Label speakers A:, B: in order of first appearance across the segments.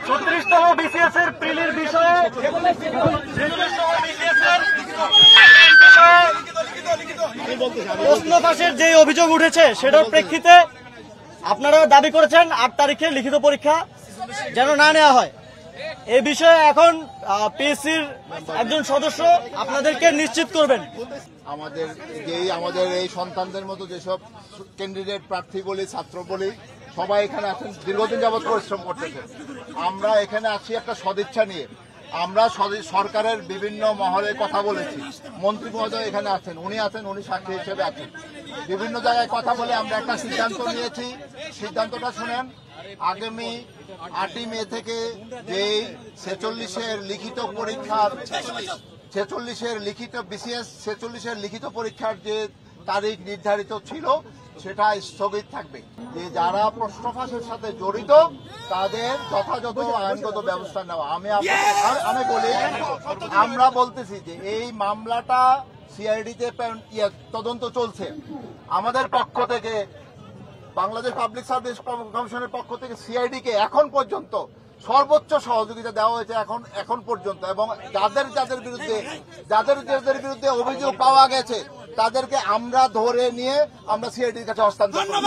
A: 36তম BCS এর প্রিলির বিষয়ে প্রশ্ন ফাঁসের যে অভিযোগ উঠেছে সেটার প্রেক্ষিতে আপনারা দাবি করেছেন 8 তারিখে লিখিত পরীক্ষা যেন না নেওয়া হয়। এই বিষয়ে এখন পিএসসির একজন সদস্য আপনাদেরকে নিশ্চিত করবেন।
B: আমাদের এই সন্তানদের মতো যেসব ক্যান্ডিডেট প্রার্থী বলি, ছাত্র বলি, সবাই এখানে আছেন, দীর্ঘদিন যাবৎ পরিশ্রম করতেছে। আমরা এখানে আছি একটা সদিচ্ছা নিয়ে। আমরা সরকারের বিভিন্ন মহলে কথা বলেছি, মন্ত্রী মহোদয় এখানে আছেন, উনি সাক্ষী হিসেবে আছেন। বিভিন্ন জায়গায় কথা বলে আমরা একটা সিদ্ধান্ত নিয়েছি। সিদ্ধান্তটা শুনেন, আগামী 8ই মে থেকে যেই 46-এর লিখিত পরীক্ষার 46-এর লিখিত বিসিএস 46-এর লিখিত পরীক্ষার যে তারিখ নির্ধারিত ছিল সেটা স্থগিত থাকবে। যে যারা প্রশ্ন ফাঁসের সাথে জড়িত তাদের যথাযথ আইনগত ব্যবস্থা নেওয়া। আমি বলি, আমরা বলতেছি যে এই মামলাটা সিআইডিতে তদন্ত চলছে। আমাদের পক্ষ থেকে, বাংলাদেশ পাবলিক সার্ভিস কমিশনের পক্ষ থেকে সিআইডিকে এখন পর্যন্ত সর্বোচ্চ সহযোগিতা দেওয়া হয়েছে এখন পর্যন্ত, এবং যাদের বিরুদ্ধে অভিযোগ পাওয়া গেছে তাদেরকে আমরা ধরে নিয়ে আমরা সিআইডির কাছে হস্তান্তর করব।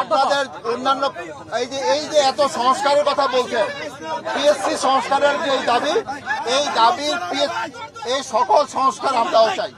B: আপনাদের অন্যান্য এই যে এত সংস্কারের কথা বলছেন, পিএসসি সংস্কারের যে দাবি, এই দাবির এই সকল সংস্কার আমরাও চাই।